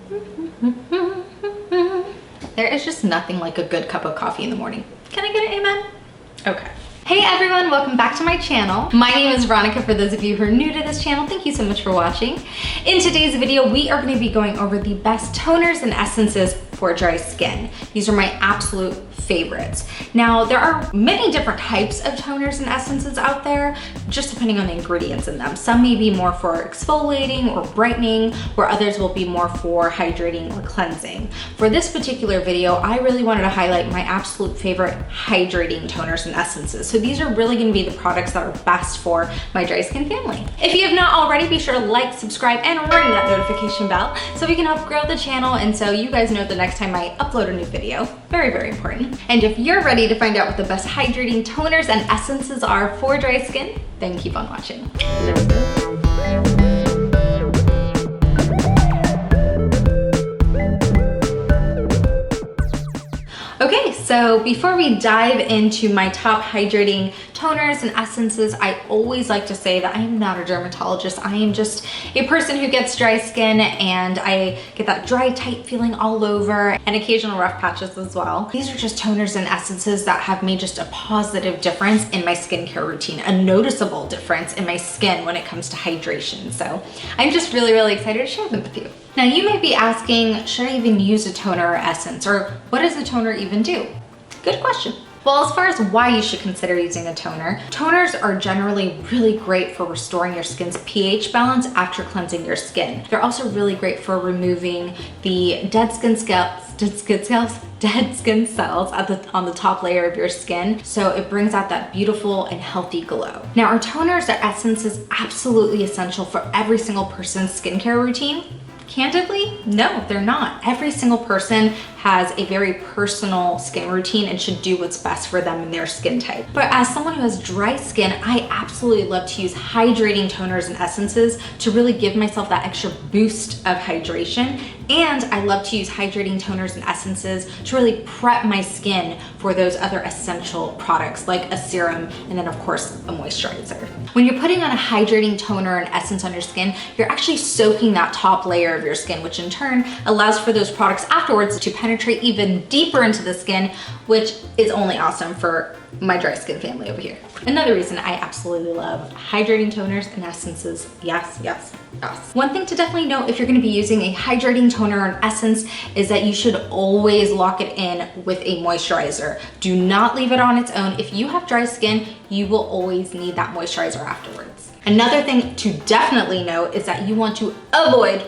There is just nothing like a good cup of coffee in the morning. Can I get an amen? Okay. Hey everyone, welcome back to my channel. My name is Veronica. For those of you who are new to this channel, thank you so much for watching. In today's video, we are going to be going over the best toners and essences for dry skin. These are my absolute favorites. Now, there are many different types of toners and essences out there, just depending on the ingredients in them. Some may be more for exfoliating or brightening, where others will be more for hydrating or cleansing. For this particular video, I really wanted to highlight my absolute favorite hydrating toners and essences. So these are really going to be the products that are best for my dry skin family. If you have not already, be sure to like, subscribe, and ring that notification bell so we can help grow the channel and so you guys know the next time I upload a new video. Very, very important. And if you're ready to find out what the best hydrating toners and essences are for dry skin, then keep on watching. Let's go. Okay, so before we dive into my top hydrating toners and essences, I always like to say that I am not a dermatologist. I am just a person who gets dry skin, and I get that dry, tight feeling all over and occasional rough patches as well. These are just toners and essences that have made just a positive difference in my skincare routine, a noticeable difference in my skin when it comes to hydration. So I'm just really, really excited to share them with you. Now you may be asking, should I even use a toner or essence, or what does a toner even do? Good question. Well, as far as why you should consider using a toner, toners are generally really great for restoring your skin's pH balance after cleansing your skin. They're also really great for removing the dead skin cells on the top layer of your skin, so it brings out that beautiful and healthy glow. Now, are toners or essences absolutely essential for every single person's skincare routine? Candidly, no, they're not. Every single person has a very personal skin routine and should do what's best for them and their skin type. But as someone who has dry skin, I absolutely love to use hydrating toners and essences to really give myself that extra boost of hydration. And I love to use hydrating toners and essences to really prep my skin for those other essential products like a serum and then of course a moisturizer. When you're putting on a hydrating toner and essence on your skin, you're actually soaking that top layer of your skin, which in turn allows for those products afterwards to penetrate even deeper into the skin, which is only awesome for my dry skin family over here. Another reason I absolutely love hydrating toners and essences. Yes, yes, yes. One thing to definitely note if you're going to be using a hydrating toner or an essence is that you should always lock it in with a moisturizer. Do not leave it on its own. If you have dry skin, you will always need that moisturizer afterwards. Another thing to definitely note is that you want to avoid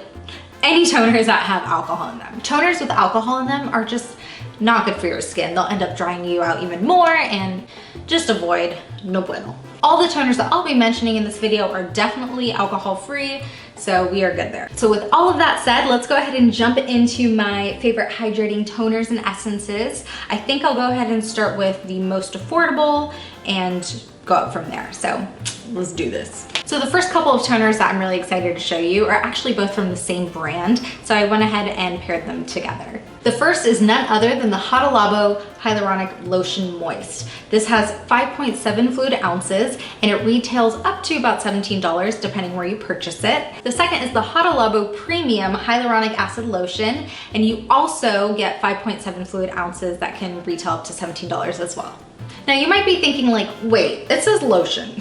any toners that have alcohol in them. Toners with alcohol in them are just not good for your skin. They'll end up drying you out even more, and just avoid, no bueno. All the toners that I'll be mentioning in this video are definitely alcohol-free, so we are good there. So with all of that said, let's go ahead and jump into my favorite hydrating toners and essences. I think I'll go ahead and start with the most affordable and go up from there. So let's do this. So the first couple of toners that I'm really excited to show you are actually both from the same brand, so I went ahead and paired them together. The first is none other than the Hotta Labo Hyaluronic Lotion Moist. This has 5.7 fluid ounces and it retails up to about $17 depending where you purchase it. The second is the Hotta Labo Premium Hyaluronic Acid Lotion, and you also get 5.7 fluid ounces that can retail up to $17 as well. Now you might be thinking like, wait, it says lotion.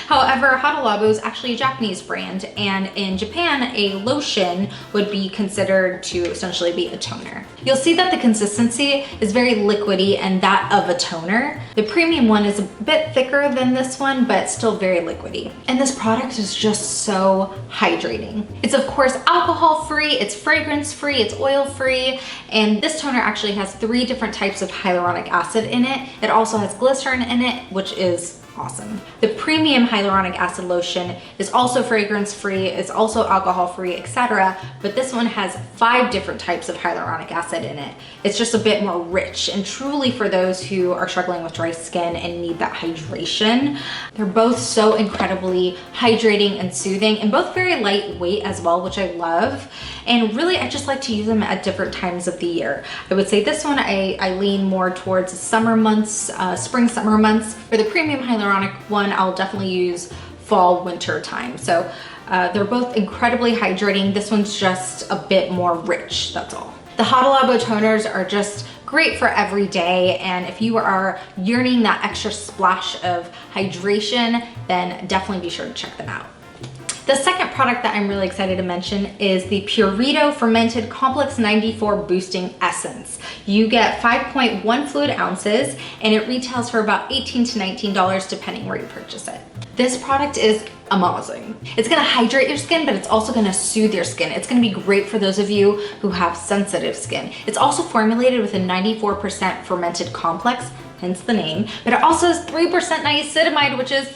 However, Hotta Labo is actually a Japanese brand, and in Japan, a lotion would be considered to essentially be a toner. You'll see that the consistency is very liquidy and that of a toner. The premium one is a bit thicker than this one, but still very liquidy. And this product is just so hydrating. It's of course alcohol-free, it's fragrance-free, it's oil-free, and this toner actually has 3 different types of hyaluronic acid in it. It also has glycerin in it, which is awesome. The premium hyaluronic acid lotion is also fragrance-free, it's also alcohol-free, etc. But this one has 5 different types of hyaluronic acid in it. It's just a bit more rich, and truly for those who are struggling with dry skin and need that hydration. They're both so incredibly hydrating and soothing, and both very lightweight as well, which I love. And really, I just like to use them at different times of the year. I would say this one, I lean more towards summer months, spring, summer months. For the premium hyaluronic one, I'll definitely use fall, winter time. So They're both incredibly hydrating. This one's just a bit more rich, that's all. The Hotta Labo toners are just great for every day, and if you are yearning that extra splash of hydration, then definitely be sure to check them out. The second product that I'm really excited to mention is the Purito Fermented Complex 94 Boosting Essence. You get 5.1 fluid ounces and it retails for about $18 to $19 depending where you purchase it. This product is amazing. It's gonna hydrate your skin, but it's also gonna soothe your skin. It's gonna be great for those of you who have sensitive skin. It's also formulated with a 94% fermented complex, hence the name, but it also has 3% niacinamide, which is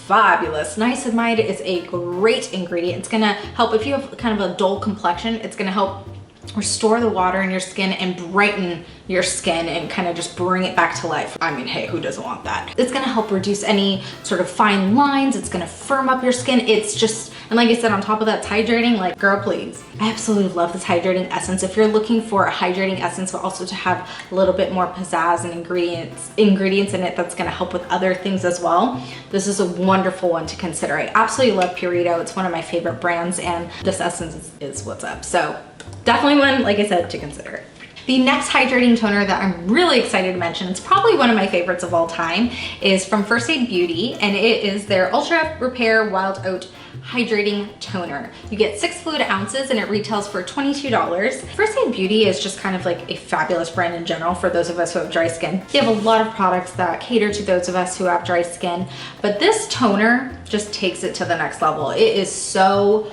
fabulous. Niacinamide is a great ingredient. It's gonna help if you have kind of a dull complexion. It's gonna help restore the water in your skin and brighten your skin and kind of just bring it back to life. I mean, hey, who doesn't want that? It's gonna help reduce any sort of fine lines. It's gonna firm up your skin. It's just, and like I said, on top of that, it's hydrating. Like, girl, please. I absolutely love this hydrating essence. If you're looking for a hydrating essence, but also to have a little bit more pizzazz and ingredients in it that's gonna help with other things as well, this is a wonderful one to consider. I absolutely love Purito. It's one of my favorite brands, and this essence is what's up. So definitely one, like I said, to consider. The next hydrating toner that I'm really excited to mention, it's probably one of my favorites of all time, is from First Aid Beauty, and it is their Ultra Repair Wild Oat Hydrating Toner. You get 6 fluid ounces and it retails for $22. First Aid Beauty is just kind of like a fabulous brand in general for those of us who have dry skin. They have a lot of products that cater to those of us who have dry skin, but this toner just takes it to the next level. It is so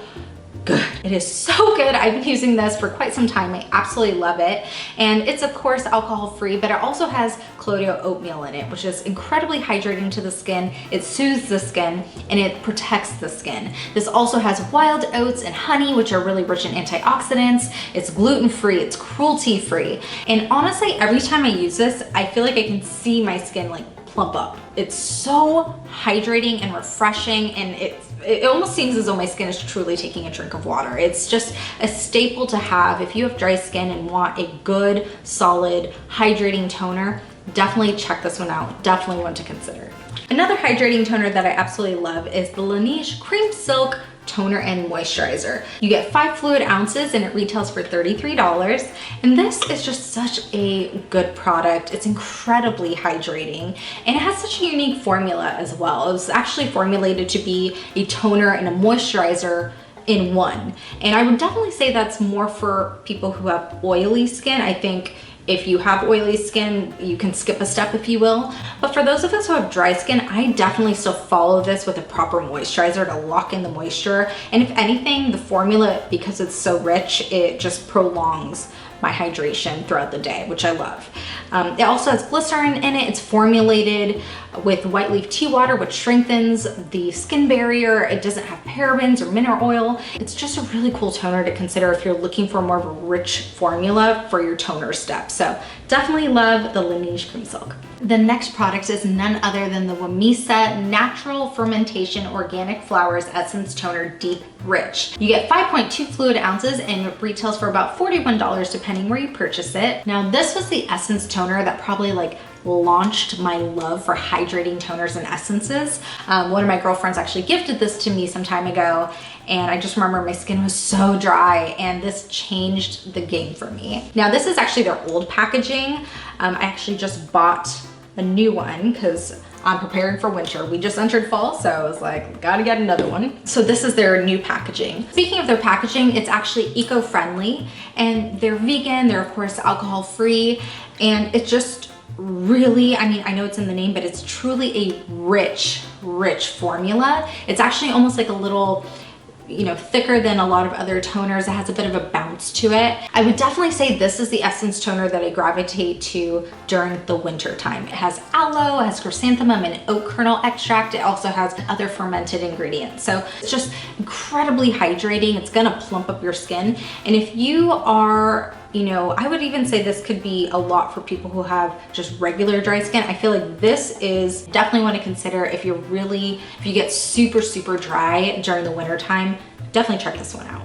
good. It is so good. I've been using this for quite some time. I absolutely love it. And it's of course alcohol free, but it also has colloidal oatmeal in it, which is incredibly hydrating to the skin. It soothes the skin and it protects the skin. This also has wild oats and honey, which are really rich in antioxidants. It's gluten-free, it's cruelty-free. And honestly, every time I use this, I feel like I can see my skin like plump up. It's so hydrating and refreshing, and it almost seems as though my skin is truly taking a drink of water. It's just a staple to have if you have dry skin and want a good, solid, hydrating toner. Definitely check this one out. Definitely one to consider. Another hydrating toner that I absolutely love is the Laneige Cream Silk Toner and Moisturizer. You get 5 fluid ounces and it retails for $33. And this is just such a good product. It's incredibly hydrating and it has such a unique formula as well. It was actually formulated to be a toner and a moisturizer in one. And I would definitely say that's more for people who have oily skin. I think if you have oily skin, you can skip a step, if you will. But for those of us who have dry skin, I definitely still follow this with a proper moisturizer to lock in the moisture. And if anything, the formula, because it's so rich, it just prolongs my hydration throughout the day, which I love. It also has glycerin in it. It's formulated with white leaf tea water, which strengthens the skin barrier. It doesn't have parabens or mineral oil. It's just a really cool toner to consider if you're looking for more of a rich formula for your toner step. So definitely love the Laneige Cream Silk. The next product is none other than the Wamisa Natural Fermentation Organic Flowers Essence Toner Deep Rich. You get 5.2 fluid ounces and it retails for about $41 depending where you purchase it. Now this was the essence toner that probably like launched my love for hydrating toners and essences. One of my girlfriends actually gifted this to me some time ago, and I just remember my skin was so dry and this changed the game for me. Now this is actually their old packaging. I actually just bought a new one because I'm preparing for winter. We just entered fall, so I was like, gotta get another one. So this is their new packaging. Speaking of their packaging, it's actually eco-friendly and they're vegan, they're of course alcohol-free, and it's just really, I mean, I know it's in the name, but it's truly a rich formula. It's actually almost like a little, you know, thicker than a lot of other toners. It has a bit of a bounce to it. I would definitely say this is the essence toner that I gravitate to during the winter time. It has aloe, it has chrysanthemum and oat kernel extract. It also has other fermented ingredients. So it's just incredibly hydrating. It's gonna plump up your skin. And if you are, you know, I would even say this could be a lot for people who have just regular dry skin. I feel like this is definitely one to consider if you're really, if you get super dry during the winter time, definitely check this one out.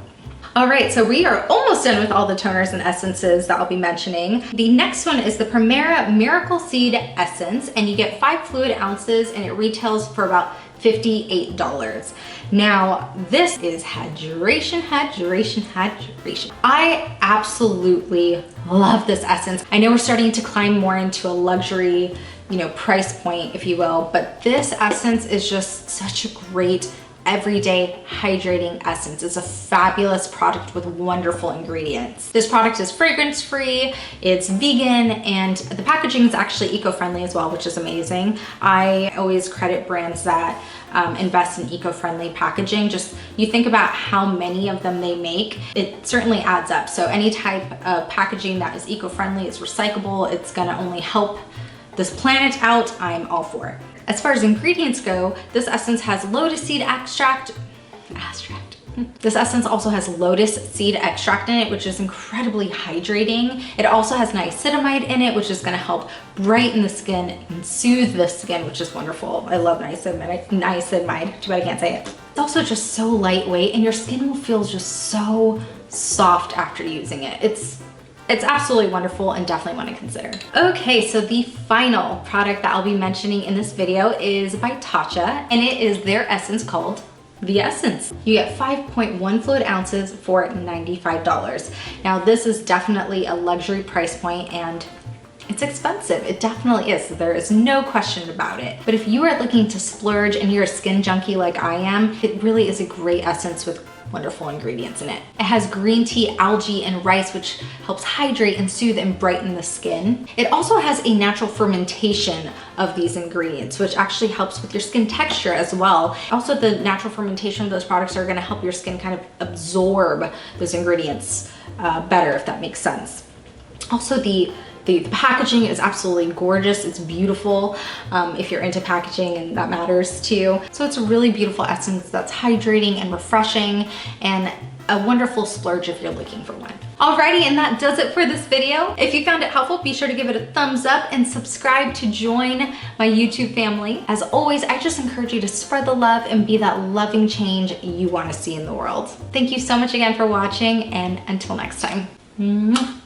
All right, so we are almost done with all the toners and essences that I'll be mentioning. The next one is the Primera Miracle Seed Essence, and you get 5 fluid ounces and it retails for about $58. Now, this is hydration. I absolutely love this essence. I know we're starting to climb more into a luxury, you know, price point, if you will, but this essence is just such a great everyday hydrating essence. It's a fabulous product with wonderful ingredients. This product is fragrance free, it's vegan, and the packaging is actually eco-friendly as well, which is amazing. I always credit brands that invest in eco-friendly packaging. Just you think about how many of them they make, it certainly adds up. So any type of packaging that is eco-friendly, it's recyclable, it's gonna only help this planet out, I'm all for it. As far as ingredients go, this essence has lotus seed extract. This essence also has lotus seed extract in it, which is incredibly hydrating. It also has niacinamide in it, which is gonna help brighten the skin and soothe the skin, which is wonderful. I love niacinamide, too bad I can't say it. It's also just so lightweight and your skin will feel just so soft after using it. It's absolutely wonderful and definitely want to consider. Okay, so the final product that I'll be mentioning in this video is by Tatcha, and it is their essence called The Essence. You get 5.1 fluid ounces for $95. Now, this is definitely a luxury price point and it's expensive. It definitely is. There is no question about it. But if you are looking to splurge and you're a skin junkie like I am, it really is a great essence with wonderful ingredients in it. It has green tea, algae, and rice, which helps hydrate and soothe and brighten the skin. It also has a natural fermentation of these ingredients, which actually helps with your skin texture as well. Also, the natural fermentation of those products are gonna help your skin kind of absorb those ingredients better, if that makes sense. Also, the packaging is absolutely gorgeous. It's beautiful if you're into packaging, and that matters too. So it's a really beautiful essence that's hydrating and refreshing and a wonderful splurge if you're looking for one. Alrighty, and that does it for this video. If you found it helpful, be sure to give it a thumbs up and subscribe to join my YouTube family. As always, I just encourage you to spread the love and be that loving change you want to see in the world. Thank you so much again for watching, and until next time. Mwah.